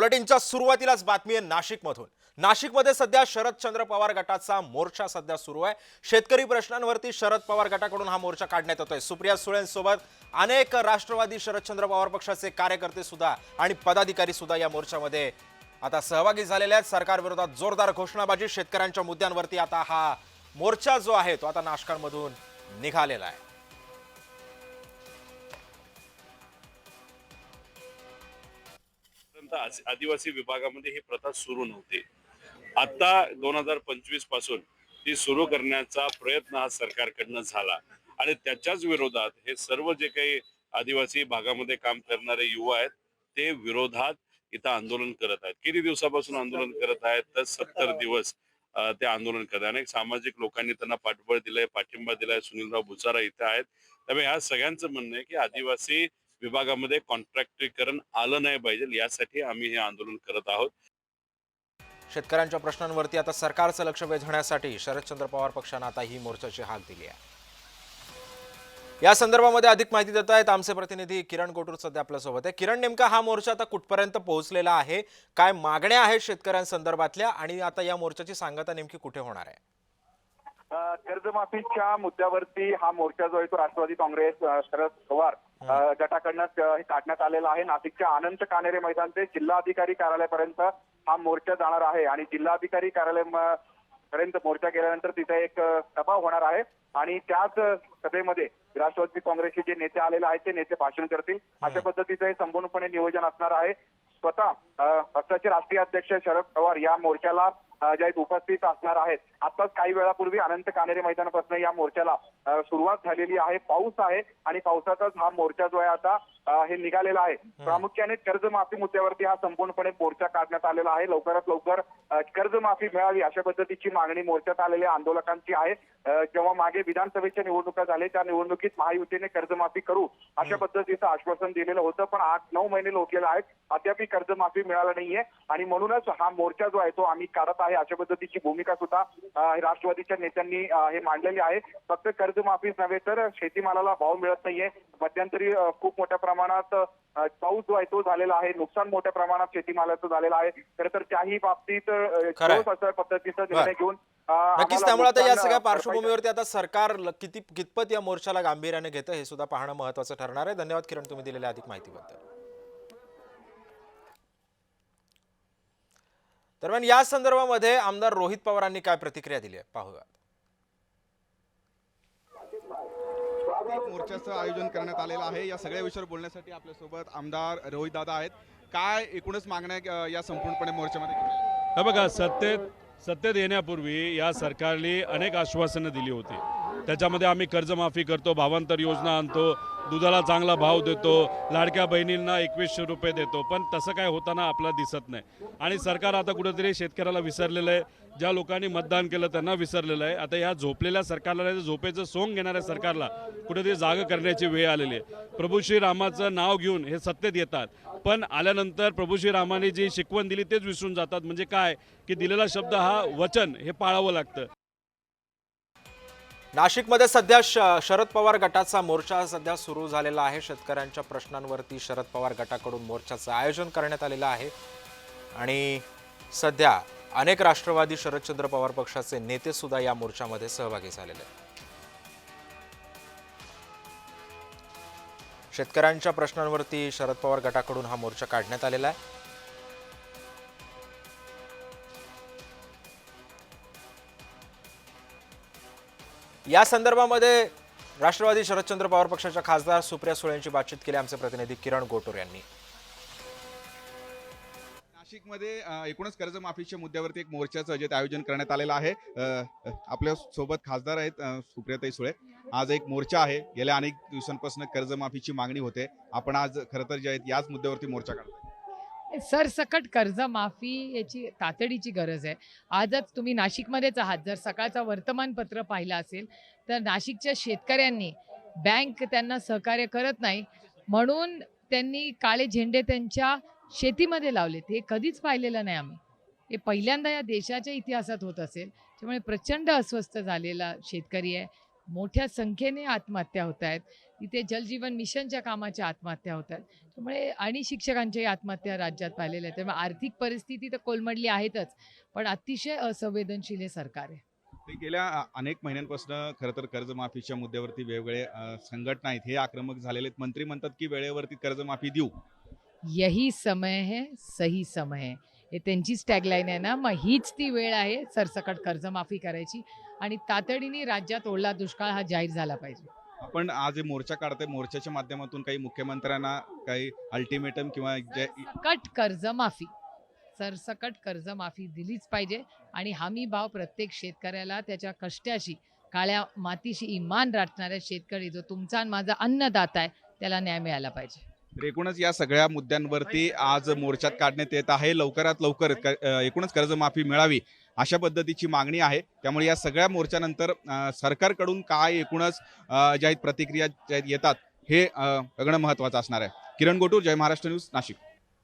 बुलेटिनच्या सुरुवातीलाच बातमी आहे नाशिकमधून। नाशिकमध्ये सध्या शरदचंद्र पवार गटाचा मोर्चा सध्या सुरू आहे। शेतकरी प्रश्नांवरती शरद पवार गटाकडून हा मोर्चा काढण्यात येतोय। सुप्रिया सुळेंसोबत अनेक राष्ट्रवादी शरदचंद्र पवार पक्षाचे कार्यकर्ते सुद्धा आणि पदाधिकारी सुद्धा या मोर्चामध्ये आता सहभागी झालेले आहेत। सरकारविरोधात जोरदार घोषणाबाजी, शेतकऱ्यांच्या मुद्द्यांवरती आता हा मोर्चा जो आहे तो आता नाशकांमधून निघालेला आहे। आदिवासी विभागामध्ये ही प्रथा सुरू नव्हती। आता 2025 पासून ती सुरू करण्याचा प्रयत्न हा सरकारकडनं झाला आणि त्याच्याच विरोधात हे सर्व जे काही आदिवासी भागामध्ये काम करणारे युवा आहेत ते विरोधात इथं आंदोलन करत आहेत। किती दिवसापासून आंदोलन करत आहेत तर 70 दिवस ते आंदोलन करत आहेत। अनेक सामाजिक लोकांनी त्यांना पाठबळ दिलंय, पाठिंबा दिलाय। सुनीलराव भुसारा इथे आहेत। त्यामुळे ह्या सगळ्यांचं म्हणणं आहे की आदिवासी विभागामध्ये कॉन्ट्रॅक्टीकरण आलं नाही पाहिजे, यासाठी आम्ही हे आंदोलन करत आहोत। शेतकऱ्यांच्या प्रश्नांवरती आता सरकारचं लक्ष वेधण्यासाठी शरदचंद्र पवार पक्षाने आता ही मोर्चाची हाक दिली आहे। या संदर्भामध्ये अधिक माहिती देत आहेत आमचे प्रतिनिधी किरण गोटूर सध्या आपल्यासोबत आहे। किरण, नेमका हा मोर्चा आता कुठपर्यंत पोहोचलेला आहे, काय मागण्या आहेत शेतकऱ्यांसंदर्भातल्या आणि आता या मोर्चाची सांगता नेमकी कुठे होणार आहे? कर्जमाफीच्या मुद्द्यावरती हा मोर्चा जो आहे तो राष्ट्रवादी काँग्रेस शरद पवार गटाकडनं काढण्यात आलेला आहे। नाशिकच्या अनंत कानेरे मैदान ते जिल्हाधिकारी कार्यालयापर्यंत हा मोर्चा जाणार आहे आणि जिल्हाधिकारी कार्यालय पर्यंत मोर्चा गेल्यानंतर तिथे एक सभा होणार आहे आणि त्याच सभेमध्ये राष्ट्रवादी काँग्रेसचे जे नेते आलेले आहेत ते नेते भाषण करतील। अशा पद्धतीचं हे संपूर्णपणे नियोजन असणार आहे। स्वतः पक्षाचे राष्ट्रीय अध्यक्ष शरद पवार या मोर्चाला ज्या उपस्थित असणार आहेत। आताच काही वेळापूर्वी अनंत कानेरे मैदानापासून या मोर्चाला सुरुवात झालेली आहे। पाऊस आहे आणि पावसातच हा मोर्चा जो आहे आता हे निघालेला आहे। प्रामुख्याने कर्जमाफी मुद्द्यावरती हा संपूर्णपणे मोर्चा काढण्यात आलेला आहे। लवकरात लवकर कर्जमाफी मिळावी अशा पद्धतीची मागणी मोर्चात आलेल्या आंदोलकांची आहे। जेव्हा मागे विधानसभेच्या निवडणुका झाल्या त्या निवडणुकीत महायुतीने कर्जमाफी करू अशा पद्धतीचं आश्वासन दिलेलं होतं, पण 8-9 महिने लोटलेले आहेत, अद्याप कर्जमाफी मिळालं नाहीये आणि म्हणूनच हा मोर्चा जो आहे तो आम्ही काढत आहे अशा पद्धतीची भूमिका सुद्धा राष्ट्रवादीच्या नेत्यांनी हे मांडलेली आहे। फक्त कर्जमाफीच नव्हे तर शेतीमालाला भाव मिळत नाहीये। मध्यंतरी खूप मोठ्या प्रमाणात पाऊस जो आहे तो झालेला आहे, नुकसान मोठ्या प्रमाणात शेतीमालाचं झालेलं आहे। खरं तर त्याही बाबतीत अशा पद्धतीचा निर्णय घेऊन नक्कीच, त्यामुळे आता या सगळ्या पार्श्वभूमीवरती आता सरकार कितपत या मोर्चाला गांभीर्याने घेतं हे सुद्धा पाहणं महत्त्वाचं ठरणार आहे। धन्यवाद किरण, तुम्ही दिलेल्या अधिक माहितीबद्दल। दरम्यान या संदर्भामध्ये आमदार रोहित पवारांनी काय प्रतिक्रिया दिली आहे पाहूया। मोर्चाचं आयोजन करण्यात आलेलं आहे। या सगळ्या विषयावर बोलण्यासाठी आपल्यासोबत आमदार रोहित दादा आहेत। काय एकूणच मागण्या या संपूर्णपणे मोर्चामध्ये केल्या? हे बघा, सत्तेत येण्यापूर्वी या सरकारने अनेक आश्वासनं दिली होती। त्याच्यामध्ये आम्ही कर्जमाफी करतो, भावांतर योजना आणतो, दुधाला चांगला भाव देतो, लाडक्या बहिणींना 2100 रुपये देतो, पण तसं काय होताना आपल्याला दिसत नाही। आणि सरकार आता कुठेतरी शेतकऱ्याला विसरलेलं आहे। ज्या लोकांनी मतदान केलं त्यांना विसरलेलं आहे। आता ह्या झोपलेल्या सरकारला, झोपेचं सोंग घेणाऱ्या सरकारला कुठेतरी जाग करण्याची वेळ आलेली आहे। प्रभू श्रीरामाचं नाव घेऊन हे सत्तेत येतात, पण आल्यानंतर प्रभू श्रीरामाने जी शिकवण दिली तेच विसरून जातात। म्हणजे काय की दिलेला शब्द हा वचन हे पाळावं लागतं। नाशिकमध्ये सध्या शरद पवार गटाचा मोर्चा सध्या सुरू झालेला आहे। शेतकऱ्यांच्या प्रश्नांवरती शरद पवार गटाकडून मोर्चाचं आयोजन करण्यात आलेलं आहे आणि सध्या अनेक राष्ट्रवादी शरदचंद्र पवार पक्षाचे नेते सुद्धा या मोर्चामध्ये सहभागी झालेले आहेत। शेतकऱ्यांच्या प्रश्नांवरती शरद पवार गटाकडून हा मोर्चा काढण्यात आलेला आहे। या संदर्भामध्ये राष्ट्रवादी शरदचंद्र पवार पक्षाच्या खासदार सुप्रिया सुळेंची बातचीत केली आमचे प्रतिनिधी किरण गोटूर यांनी। नाशिकमध्ये एकूणच कर्जमाफीच्या मुद्द्यावरती एक मोर्चाचं जे आयोजन करण्यात आलेलं आहे। आपल्या सोबत खासदार आहेत सुप्रियाताई सुळे। आज एक मोर्चा आहे, गेल्या अनेक दिवसांपासून कर्जमाफीची मागणी होते। आपण आज खरं तर जे आहेत याच मुद्द्यावरती मोर्चा काढतो। सरसकट कर्जमाफी याची तातडीची गरज आहे। आजच तुम्ही नाशिकमध्येच आहात, जर सकाळचं वर्तमानपत्र पाहिलं असेल तर नाशिकच्या शेतकऱ्यांनी बँक त्यांना सहकार्य करत नाही म्हणून त्यांनी काळे झेंडे त्यांच्या शेतीमध्ये लावलेत। हे कधीच पाहिलेलं नाही आम्ही, हे पहिल्यांदा या देशाच्या इतिहासात होत असेल। त्यामुळे प्रचंड अस्वस्थ झालेला शेतकरी आहे, मोठ्या संख्येने आत्महत्या होत आहेत. तिथे जलजीवन मिशनच्या कामाच्या आत्महत्या होत आहेत. त्यामुळे आणि शिक्षकांच्याही आत्महत्या राज्यात पाहिलेल्या आहेत. त्यामुळे आर्थिक परिस्थिती तर कोलमडली आहेतच, पण अतिशय असंवेदनशील हे सरकार आहे. ते गेल्या अनेक महिन्यांपासून खरं तर कर्जमाफीच्या मुद्द्यावरती वेगवेगळे संघटना आहेत हे आक्रमक झालेले आहेत. मंत्री म्हणतात की वेळेवरती कर्जमाफी देऊ. यही समय है, सही समय है. हे त्यांचीच टॅगलाईन आहे ना. मग हीच ती वेळ आहे सरसकट कर्जमाफी करायची आणि तातडीने राज्यात ओढला दुष्काळ हा जाहीर झाला पाहिजे. आपण आज हे मोर्चा काढतोय, मोर्चाच्या माध्यमातून काही मुख्यमंत्र्यांना काही अल्टिमेटम किंवा सरसकट कर्जमाफी, सरसकट कर्जमाफी दिलीच पाहिजे आणि हमी भाव प्रत्येक शेतकऱ्याला त्याच्या कष्टाशी, काळ्या मातीशी इमान राखणाऱ्या शेतकरी जो तुमचा आणि माझा अन्नदाता आहे त्याला न्याय मिळाला पाहिजे. एकूणच या सगळ्या मुद्द्यांवरती आज मोर्चात काढण्यात येत आहे. लवकरात लवकर एकूणच कर्जमाफी मिळावी अशा पद्धतीची मागणी आहे. त्यामुळे या सगळ्या मोर्चानंतर सरकारकडून काय एकूणच ज्या प्रतिक्रिया येतात हे बघणं महत्त्वाचं असणार आहे. किरण गोटूर, जय महाराष्ट्र न्यूज, नाशिक.